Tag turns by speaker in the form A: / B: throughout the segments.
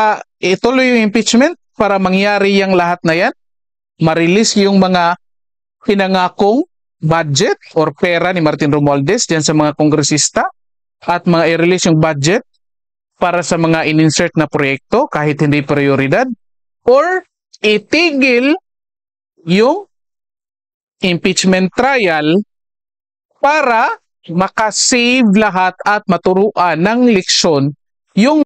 A: pa ituloy yung impeachment para mangyari yung lahat na yan? Ma-release yung mga pinangakong budget or pera ni Martin Romualdez diyan sa mga kongresista at mga i-release yung budget para sa mga in-insert na proyekto kahit hindi prioridad, or itigil yung impeachment trial para makasave lahat at maturuan ng leksyon yung.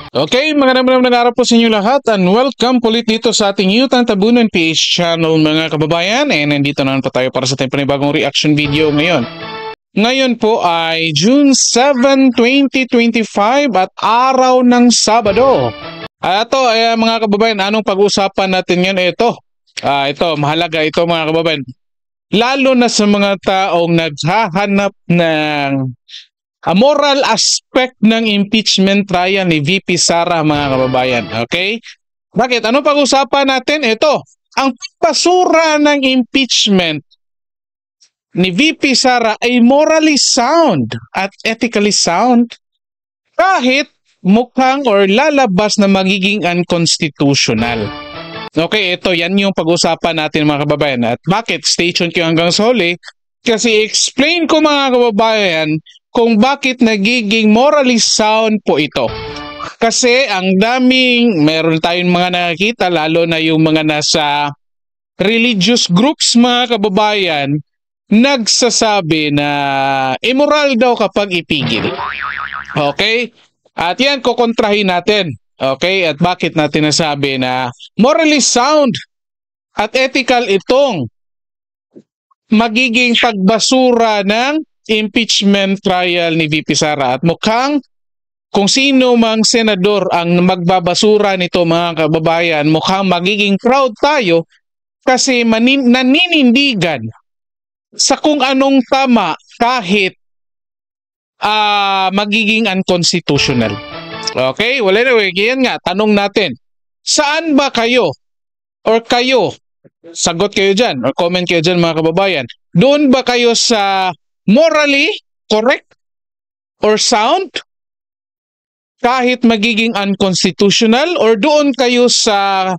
A: Okay, magandang araw po sa inyo lahat and welcome ulit dito sa ating Utang Tabunan PH channel mga kababayan. And nandito naman po tayo para sa ating panibagong reaction video ngayon. Ngayon po ay June 7, 2025 at araw ng Sabado. Ito mga kababayan, anong pag-uusapan natin ngayon? Ito, mahalaga ito mga kababayan. Lalo na sa mga taong naghahanap ng moral aspect ng impeachment trial ni VP Sara mga kababayan. Okay? Bakit? Anong pag-uusapan natin? Ito, ang pagbasura ng impeachment ni VP Sara ay morally sound at ethically sound kahit mukhang or lalabas na magiging unconstitutional. Okay, yan yung pag-usapan natin mga kababayan. At bakit? Stay tuned kayo hanggang sa huli kasi explain ko mga kababayan kung bakit nagiging morally sound po ito. Kasi meron tayong mga nakikita, lalo na yung mga nasa religious groups mga kababayan, nagsasabi na immoral daw kapag ipigil. Okay? At yan, kukontrahin natin. Okay? At bakit natin nasabi na morally sound at ethical itong magiging pagbasura ng impeachment trial ni VP Sara. At mukhang kung sino mang senador ang magbabasura nito mga kababayan, mukhang magiging proud tayo kasi naninindigan sa kung anong tama kahit magiging unconstitutional. Okay? Well, anyway, yan nga, tanong natin. Saan ba kayo? Or kayo, sagot kayo dyan, or comment kayo dyan mga kababayan. Doon ba kayo sa morally correct or sound kahit magiging unconstitutional, or doon kayo sa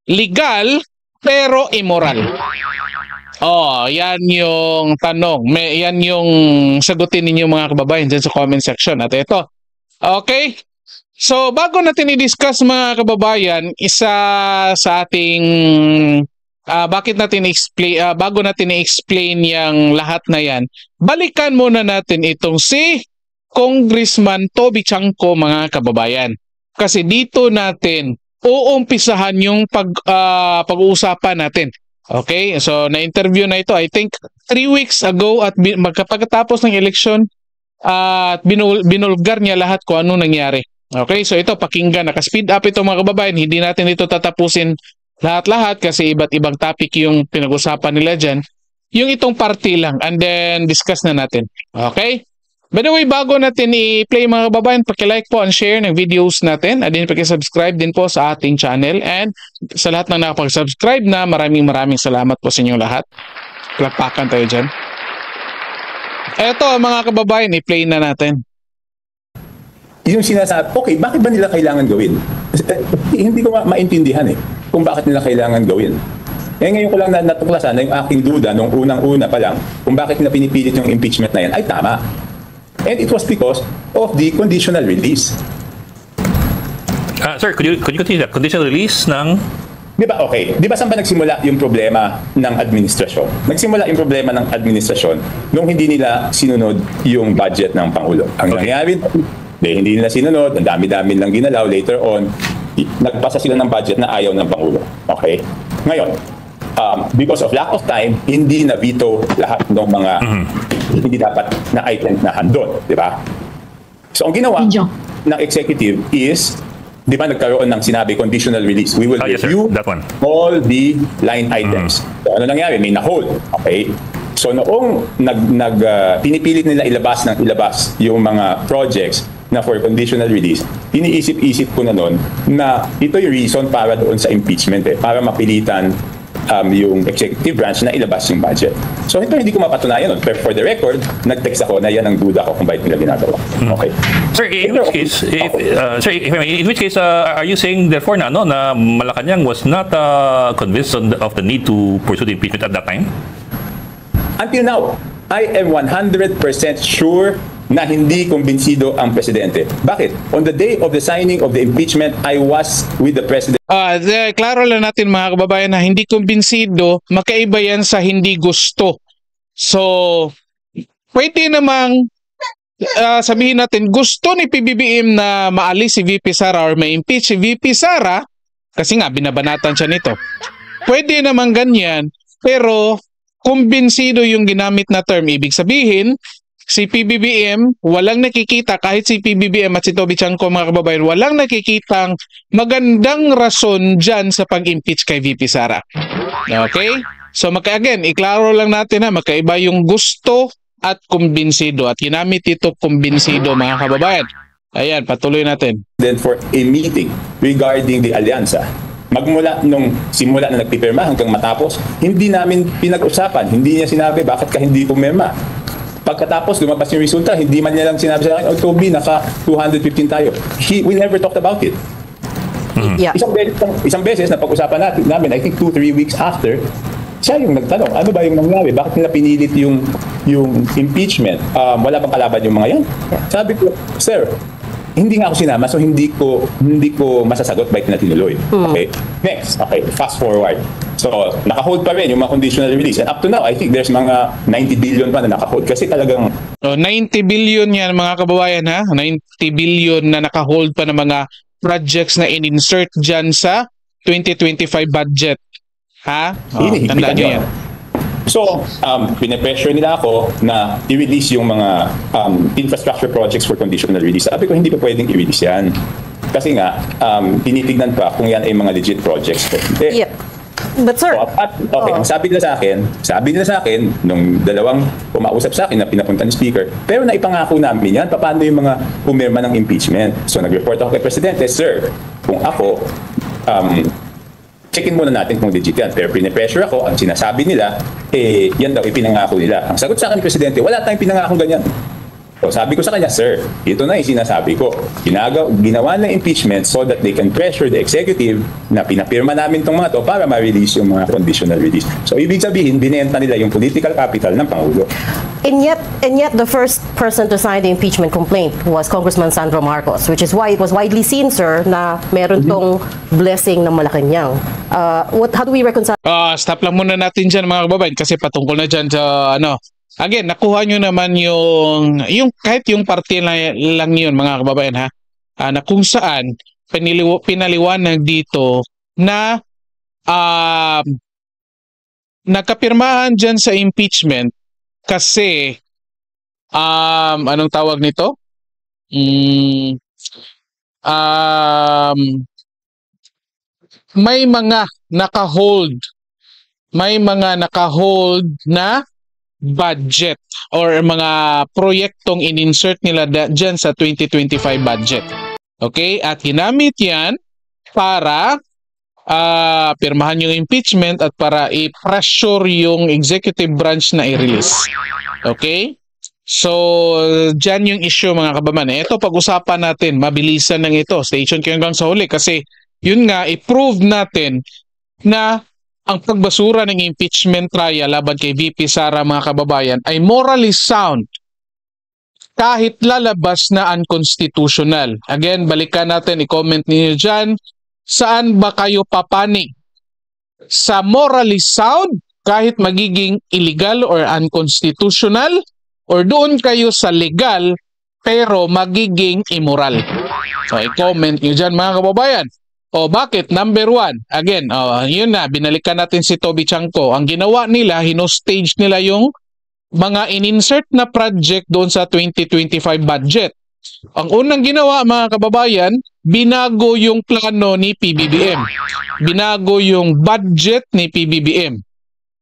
A: legal pero immoral? Yan yung tanong. Yan yung sagutin ninyo mga kababayan dyan sa comment section. At ito. Okay? So, bago natin i-discuss mga kababayan, isa sa ating bago natin i-explain yung lahat na yan, balikan muna natin itong si Congressman Toby Chanco mga kababayan. Kasi dito natin uumpisahan yung pag-uusapan natin. Okay, so na-interview na ito I think 3 weeks ago at pagkatapos ng eleksyon at binulgar niya lahat kung ano nangyari. Okay, so ito pakinggan, naka-speed up ito mga kababayan, hindi natin ito tatapusin lahat-lahat kasi iba't ibang topic yung pinag-usapan nila dyan. Yung itong party lang and then discuss na natin. Okay? By the way, bago natin i-play mga kababayan, paki-like po and share ng videos natin. At din paki-subscribe din po sa ating channel. And sa lahat na nakapag-subscribe na, maraming salamat po sa inyong lahat. Palakpakan tayo dyan. Eto mga kababayan, i-play na natin.
B: Yung sinasabi, okay, bakit ba nila kailangan gawin? Hindi ko maintindihan kung bakit nila kailangan gawin. Ngayon ko lang natuklasan na yung aking duda nung unang-una pa lang kung bakit nila pinipilit yung impeachment na yan ay tama. And it was because of the conditional release.
C: Sir, could you continue that? Conditional release ng...
B: Di ba, okay. Di ba saan ba nagsimula yung problema ng administrasyon? Nagsimula yung problema ng administrasyon nung hindi nila sinunod yung budget ng Pangulo. Ang nangyari, hindi nila sinunod, ang dami-dami lang ginalaw. Later on, nagpasa sila ng budget na ayaw ng Pangulo. Okay? Ngayon, because of lack of time, hindi na veto lahat ng mga hindi dapat na items na handon, di ba? So, ang ginawa ng executive is, di ba nagkaroon ng sinabi conditional release. We will review all the line items. So, ano nangyari? May na-hold. Okay? So, noong pinipilit nila ilabas yung mga projects na for conditional release, iniisip-isip ko na noon na ito yung reason para doon sa impeachment para mapilitan yung executive branch na ilabas yung budget. So ito hindi ko mapatunayan nun. Pero for the record, nag-text ako na yan ang duda ko kung bakit nila ginagawa. Okay.
C: Sir, in which case, in which case, are you saying therefore na Malacanang was not convinced of the need to pursue the impeachment at that time?
B: Until now, I am 100% sure na hindi kumbinsido ang presidente. Bakit? On the day of the signing of the impeachment, I was with the president.
A: Klaro lang natin mga kababayan na hindi kumbinsido, makaiba yan sa hindi gusto. So, pwede namang sabihin natin, gusto ni PBBM na maalis si VP Sara or ma-impeach si VP Sara, kasi nga binabanatan siya nito. Pwede namang ganyan, pero kumbinsido yung ginamit na term. Ibig sabihin, si PBBM, walang nakikita, kahit si PBBM at si Toby Chanco mga kababayan, walang nakikitang magandang rason dyan sa pag-impeach kay VP Sara. Okay? So again, iklaro lang natin na magkaiba yung gusto at kumbinsido. At ginamit ito kumbinsido mga kababayan. Ayan, patuloy natin.
B: Then for a meeting regarding the alyansa, magmula nung simula na nagpipirma hanggang matapos, hindi namin pinag-usapan. Hindi niya sinabi bakit ka hindi pumirma. Pagkatapos lumabas yung resulta, hindi man niya lang sinabi sa akin, oh Toby, naka 215 tayo. We never talked about it.
D: Yeah.
B: Isang beses na pag-usapan namin, I think 2-3 weeks after, siya yung nagtanong, ano ba yung nangyari? Bakit nila pinilit yung impeachment? Wala bang kalaban yung mga yan? Sabi ko, sir, hindi nga ako sinama, so hindi ko masasagot bakit na tinuloy. Okay? Next, okay, fast forward. So, naka-hold pa rin yung mga conditional release. And up to now, I think there's mga 90 billion pa na naka-hold. Kasi talagang...
A: So, 90 billion yan mga kababayan ha? 90 billion na naka-hold pa ng mga projects na in-insert dyan sa 2025 budget. Ha? Tandaan nyo yan.
B: So, pinapressure nila ako na i-release yung mga infrastructure projects for conditional release. Sabi ko, hindi pa pwedeng i-release yan. Kasi nga, tinitignan pa kung yan ay mga legit projects. Hindi.
D: Yep. But sir,
B: okay, ang sabi nila sa akin, nung dalawang umausap sa akin na pinapunta ni Speaker, pero naipangako namin yan, paano yung mga pumirma ng impeachment. So, nag-report ako kay Presidente, sir, kung ako, checkin muna natin kung legit yan. Pero pinipressure ako, ang sinasabi nila, yan daw, ipinangako nila. Ang sagot sa akin ni Presidente, wala tayong pinangako ganyan. So sabi ko sa kanya, sir, ito na yung sinasabi ko. Ginawa na impeachment so that they can pressure the executive na pinapirma namin itong mga to para ma-release yung mga conditional release. So ibig sabihin, binenta nila yung political capital ng Pangulo.
D: and yet the first person to sign the impeachment complaint was Congressman Sandro Marcos, which is why it was widely seen, sir, na meron tong blessing ng Malacanang. How do we reconcile?
A: Stop lang muna natin dyan mga kababayan kasi patungkol na dyan sa again, nakuha nyo naman yung kahit yung parte lang yun mga kababayan ha, na kung saan pinaliwanag dito na nakapirmahan dyan sa impeachment kasi anong tawag nito? May mga naka-hold na budget or mga proyektong in-insert nila dyan sa 2025 budget. Okay? At ginamit yan para pirmahan yung impeachment at para i-pressure yung executive branch na i-release. Okay? So, dyan yung issue mga kababayan. Ito, pag-usapan natin, mabilisan lang ito. Station kayo hanggang sa huli kasi yun nga, i-prove natin na ang pagbasura ng impeachment trial laban kay VP Sara mga kababayan ay morally sound kahit lalabas na unconstitutional. Again, balikan natin, i-comment niyo dyan, saan ba kayo papanig? Sa morally sound kahit magiging illegal or unconstitutional, or doon kayo sa legal pero magiging immoral? So, i-comment niyo dyan mga kababayan. O bakit? Number one, again, yun na, binalikan natin si Toby Chanco. Ang ginawa nila, hinostage nila yung mga in-insert na project doon sa 2025 budget. Ang unang ginawa mga kababayan, binago yung plano ni PBBM. Binago yung budget ni PBBM.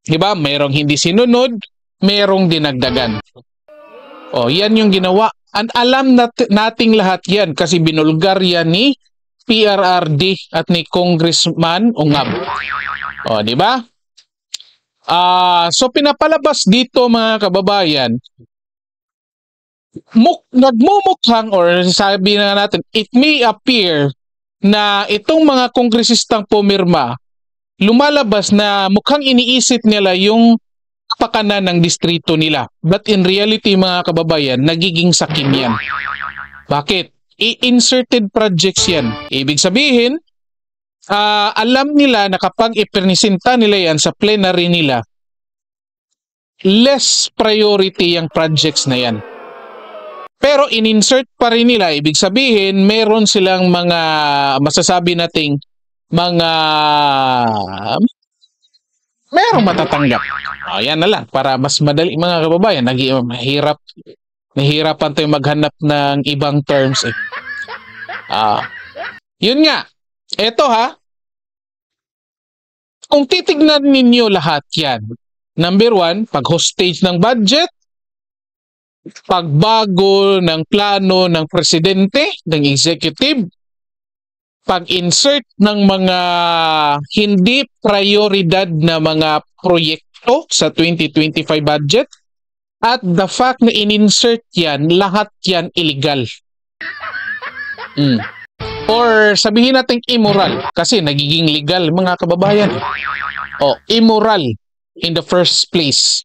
A: Diba? Merong hindi sinunod, merong dinagdagan. O, yan yung ginawa. And alam nating lahat yan kasi binulgar yan ni PRRD at ni Congressman Ungab. O, di ba? So pinapalabas dito mga kababayan, nagmumukhang or sabi na natin, it may appear na itong mga kongresistang pumirma, lumalabas na mukhang iniisip nila yung kapakanan ng distrito nila. But in reality mga kababayan, nagiging sakim yan. Bakit? I-inserted projects yan. Ibig sabihin, alam nila na kapag ipresenta nila yan sa plenary nila, less priority yung projects na yan. Pero in-insert pa rin nila, ibig sabihin, meron silang mga masasabi nating mga merong matatanggap. Yan na lang, para mas madali mga kababayan, nahihirapan tayo maghanap ng ibang terms eh. Yun nga, eto kung titignan ninyo lahat yan, number 1, pag-hostage ng budget, pagbago ng plano ng presidente, ng executive, pag-insert ng mga hindi prioridad na mga proyekto sa 2025 budget, at the fact na in-insert yan, lahat yan illegal. Or sabihin natin immoral, kasi nagiging legal mga kababayan. Immoral in the first place.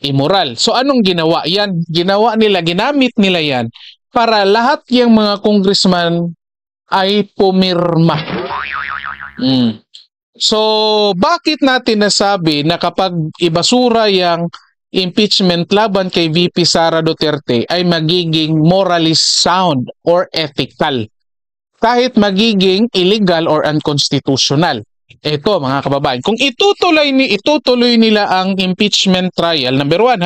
A: Immoral. So anong ginawa yan? Ginamit nila yan para lahat yung mga congressman ay pumirma. So bakit natin nasabi na kapag ibasura yung impeachment laban kay VP Sara Duterte ay magiging morally sound or ethical, kahit magiging illegal or unconstitutional? Ito mga kababayan, kung itutuloy nila ang impeachment trial, number 1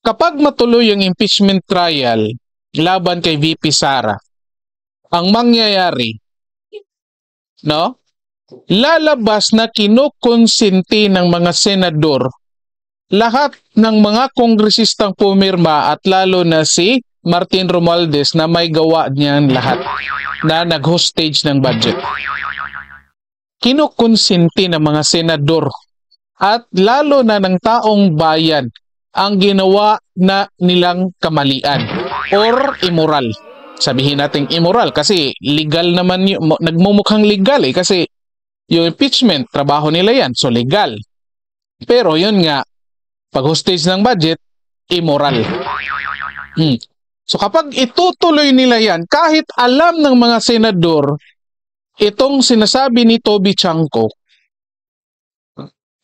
A: kapag matuloy yung impeachment trial laban kay VP Sara, ang mangyayari, lalabas na kinukonsinti ng mga senador lahat ng mga kongresistang pumirma, at lalo na si Martin Romualdez na may gawa niyan lahat, na nag-hostage ng budget. Kinukonsinti ng mga senador at lalo na ng taong bayan ang ginawa na nilang kamalian or immoral. Sabihin natin immoral kasi legal naman nagmumukhang legal kasi yung impeachment, trabaho nila yan, so legal. Pero yun nga, pag-hostage ng budget, immoral. So kapag itutuloy nila yan, kahit alam ng mga senador itong sinasabi ni Toby Chanco,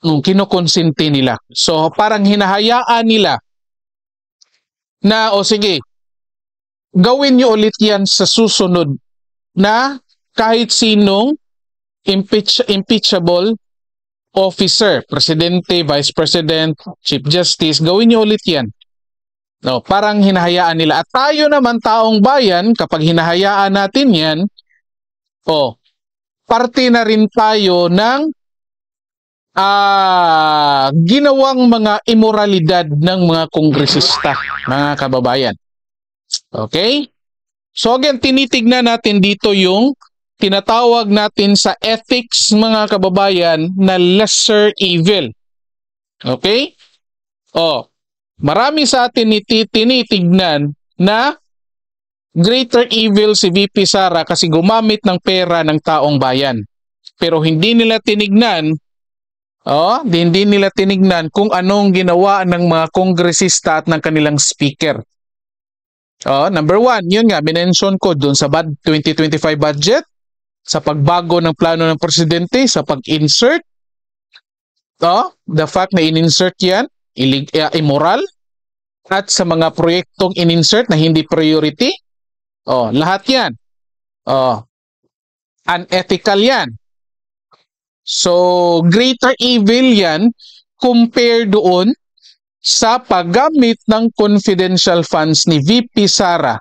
A: kinukonsinti nila. So parang hinahayaan nila na sige, gawin nyo ulit yan sa susunod na kahit sinong impeachable officer, presidente, vice president, chief justice, gawin nyo ulit yan. Parang hinahayaan nila. At tayo naman taong bayan, kapag hinahayaan natin yan, parte na rin tayo ng ginawang mga immoralidad ng mga kongresista, mga kababayan. Okay? So again, tinitignan natin dito yung tinatawag natin sa ethics mga kababayan na lesser evil. Okay? Marami sa atin tinitignan na greater evil si VP Sara kasi gumamit ng pera ng taong bayan. Pero hindi nila tinignan kung anong ginawa ng mga kongresista at ng kanilang speaker. Number 1, yun nga, minention ko dun sa 2025 budget, sa pagbago ng plano ng presidente, sa pag-insert, the fact na in-insert yan, immoral, at sa mga proyektong in-insert na hindi priority, lahat yan, unethical yan. So, greater evil yan compared doon sa paggamit ng confidential funds ni VP Sara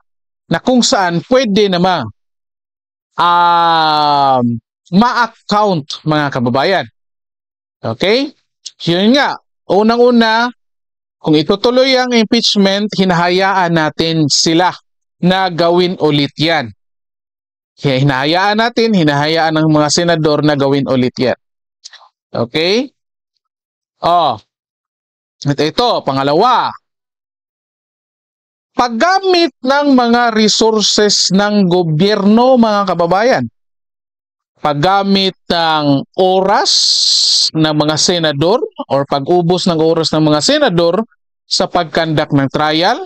A: na kung saan pwede namang ma-account mga kababayan. Okay? Yun nga, unang-una, kung itutuloy ang impeachment, hinahayaan natin sila na gawin ulit yan. Hinahayaan ng mga senador na gawin ulit yan. Okay? Oh. At ito, pangalawa. Paggamit ng mga resources ng gobyerno, mga kababayan. Paggamit ng oras ng mga senador or pag-ubos ng oras ng mga senador sa pagkandak ng trial,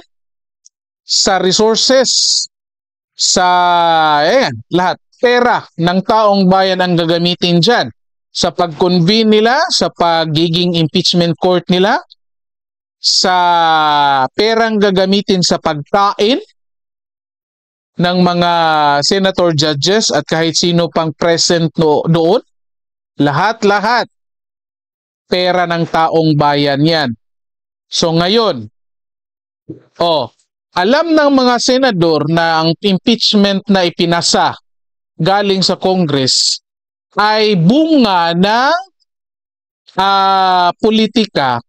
A: sa resources, sa lahat, pera ng taong bayan ang gagamitin dyan sa pag-convene nila, sa pagiging impeachment court nila, sa perang gagamitin sa pagkain ng mga senator judges at kahit sino pang present doon, lahat-lahat pera ng taong bayan yan. So ngayon, alam ng mga senador na ang impeachment na ipinasa galing sa Congress ay bunga ng politika.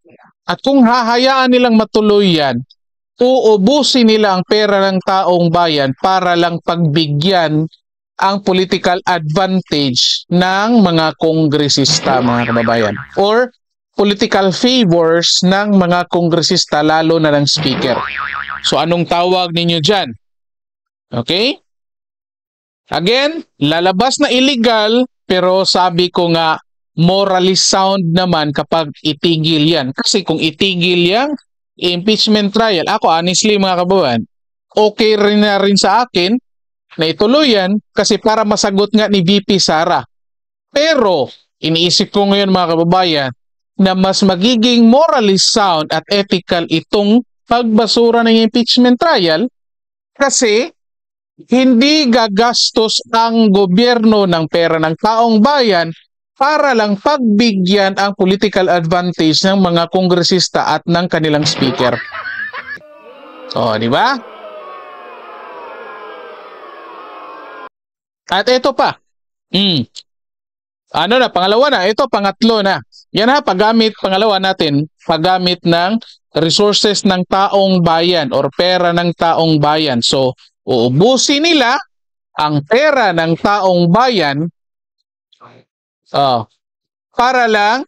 A: At kung hahayaan nilang matuloy yan, uubusin nila ang pera ng taong bayan para lang pagbigyan ang political advantage ng mga kongresista, mga kababayan. Or political favors ng mga kongresista, lalo na ng speaker. So anong tawag ninyo dyan? Okay? Again, lalabas na illegal, pero sabi ko nga, morally sound naman kapag itigil yan. Kasi kung itigil yan, impeachment trial, ako honestly mga kababayan, okay rin na rin sa akin na ituloy yan kasi para masagot nga ni VP Sara. Pero, iniisip ko ngayon mga kababayan, na mas magiging morally sound at ethical itong pagbasura ng impeachment trial kasi hindi gagastos ang gobyerno ng pera ng taong bayan para lang pagbigyan ang political advantage ng mga kongresista at ng kanilang speaker. So, di ba? At ito pa. Ano na, pangalawa na. Ito, pangatlo na. Yan ha, pangalawa natin, paggamit ng resources ng taong bayan or pera ng taong bayan. So, uubusin nila ang pera ng taong bayan para lang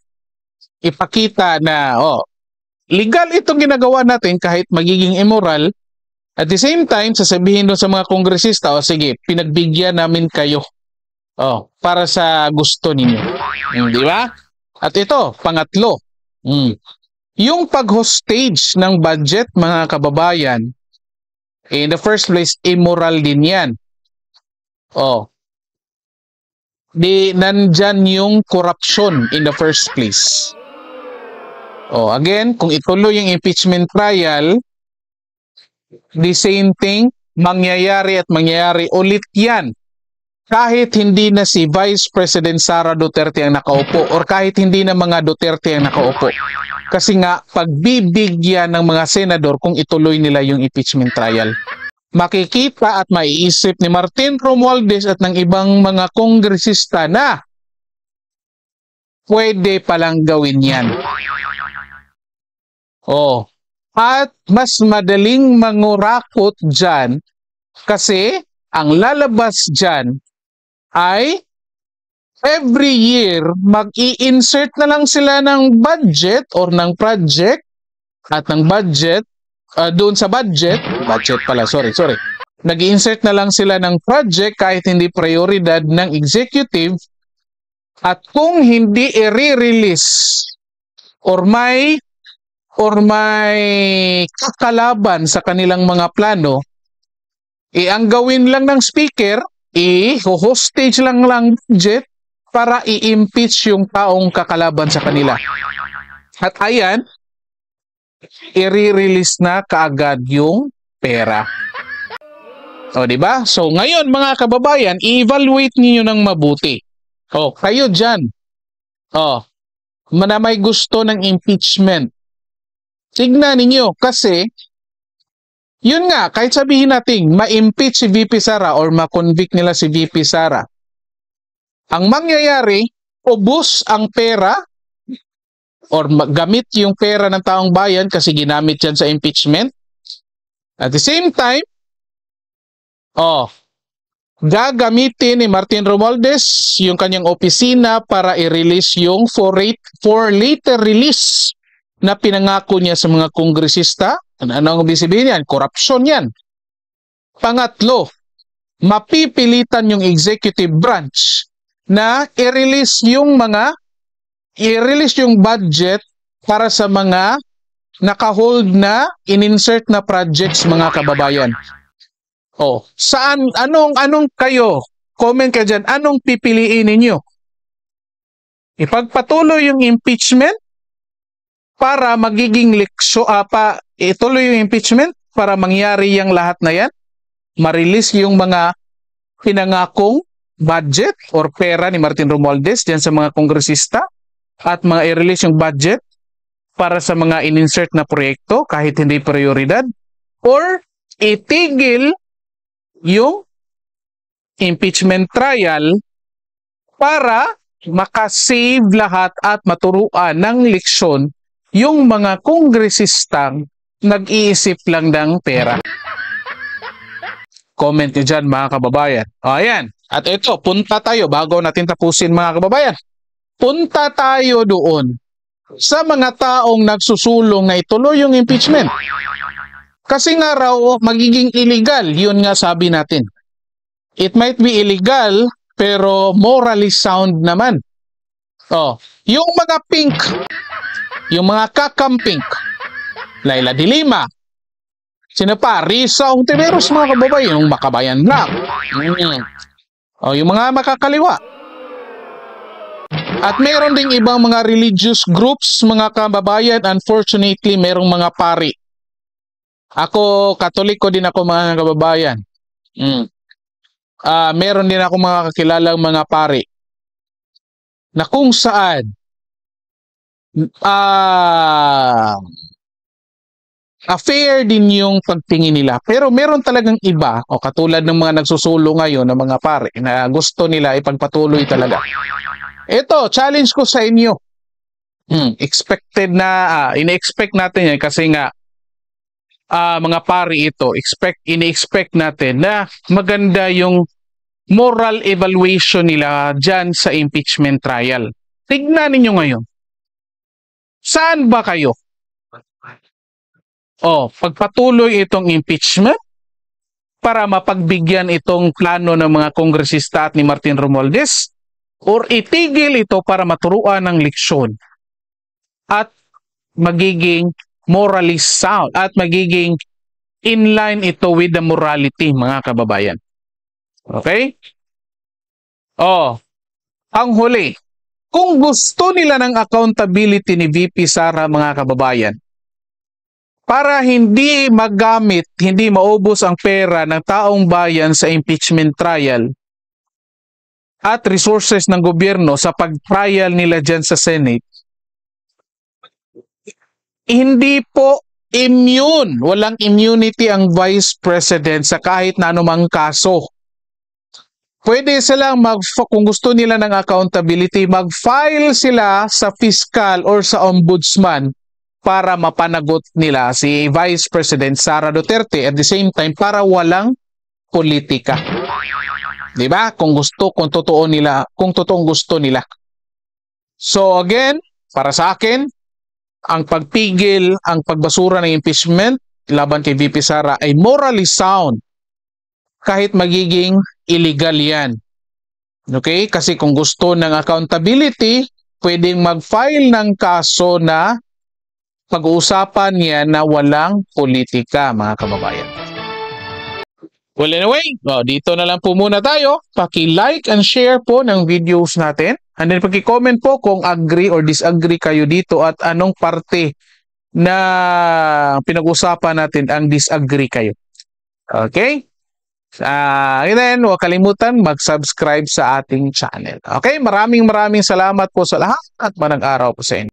A: ipakita na legal itong ginagawa natin kahit magiging immoral. At the same time, sasabihin doon sa mga kongresista, sige, pinagbigyan namin kayo para sa gusto ninyo. Di ba? At ito, pangatlo. Yung pag-hostage ng budget, mga kababayan, in the first place, immoral din yan. Nandyan yung corruption in the first place. Again, kung ituloy yung impeachment trial, the same thing, mangyayari ulit yan. Kahit hindi na si Vice President Sara Duterte ang nakaupo or kahit hindi na mga Duterte ang nakaupo. Kasi nga, pagbibigyan ng mga senador kung ituloy nila yung impeachment trial. Makikita at maiisip ni Martin Romualdez at ng ibang mga kongresista na pwede palang gawin yan. At mas madaling mangurakot dyan kasi ang lalabas dyan ay every year mag-i-insert na lang sila ng budget or ng project at ng budget doon sa budget pala, sorry. Nag-i-insert na lang sila ng project kahit hindi prioridad ng executive at kung hindi i-release or may kakalaban sa kanilang mga plano, ang gawin lang ng speaker, i-hostage lang budget para i-impeach yung taong kakalaban sa kanila. At ayan, i-release na kaagad yung pera. Di ba? So ngayon mga kababayan, i-evaluate niyo ng mabuti. Kayo dyan. Na may gusto ng impeachment. Tignan ninyo kasi yun nga, kahit sabihin natin ma-impeach si VP Sara or ma-convict nila si VP Sara. Ang mangyayari, ubos ang pera or gamit yung pera ng taong bayan kasi ginamit yan sa impeachment. At the same time, gagamitin ni Martin Romualdez yung kanyang opisina para i-release yung for later release na pinangako niya sa mga kongresista. Ano ang ibig yan? Korupsyon yan. Pangatlo, mapipilitan yung executive branch na i-release yung budget para sa mga naka-hold na in-insert na projects, mga kababayan. Anong kayo? Comment kayo dyan. Anong pipiliin ninyo? Ipagpatuloy yung impeachment para magiging ituloy yung impeachment para mangyari yung lahat na yan? Ma-release yung mga pinangakong budget or pera ni Martin Romualdez dyan sa mga kongresista at mga i-release yung budget para sa mga in-insert na proyekto kahit hindi prioridad, or itigil yung impeachment trial para makasave lahat at maturuan ng leksyon yung mga kongresistang nag-iisip lang ng pera. Comment nyo dyan, mga kababayan. Ayan. At ito, punta tayo bago natin tapusin, mga kababayan. Punta tayo doon sa mga taong nagsusulong na ituloy yung impeachment. Kasi nga raw, magiging illegal. Yun nga sabi natin. It might be illegal, pero morally sound naman. Yung mga pink, yung mga kakampink, Laila de Lima, sino pa? Risa Ontiveros, mga kababayan, yung Makabayan Black. Yung mga makakaliwa. At meron ding ibang mga religious groups, mga kababayan. Unfortunately, merong mga pari. Ako, Katoliko din ako, mga kababayan. Meron din ako mga kakilalang mga pari na kung saan affair din yung pagtingin nila. Pero meron talagang iba, katulad ng mga nagsusulo ngayon ng mga pari na gusto nila ipagpatuloy talaga. Ito, challenge ko sa inyo. Expected na, ina-expect natin yan kasi nga mga pari ito, ini-expect natin na maganda yung moral evaluation nila dyan sa impeachment trial. Tignan ninyo ngayon. Saan ba kayo? Pagpatuloy itong impeachment para mapagbigyan itong plano ng mga kongresista at ni Martin Romualdez, or itigil ito para maturuan ng leksyon at magiging morally sound at magiging inline ito with the morality, mga kababayan. Okay? Ang huli, kung gusto nila ng accountability ni VP Sara, mga kababayan, para hindi magamit, hindi maubos ang pera ng taong bayan sa impeachment trial at resources ng gobyerno sa pag-trial nila dyan sa Senate, hindi po immune, walang immunity ang Vice President sa kahit na anumang kaso. Pwede silang kung gusto nila ng accountability, mag-file sila sa fiscal or sa ombudsman para mapanagot nila si Vice President Sara Duterte, at the same time para walang politika. 'Di ba? Kung totoong gusto nila. So again, para sa akin, ang pagpigil, ang pagbasura ng impeachment laban kay VP Sara ay morally sound kahit magiging illegal yan. Okay? Kasi kung gusto ng accountability, pwedeng mag-file ng kaso na pag-uusapan niya na walang politika, mga kababayan. Well, anyway, dito na lang po muna tayo. Paki-like and share po ng videos natin. And then paki-comment po kung agree or disagree kayo dito at anong parte na pinag-usapan natin ang disagree kayo. Okay? And then, huwag kalimutan mag-subscribe sa ating channel. Okay? Maraming salamat po sa lahat at magandang araw po sa inyo.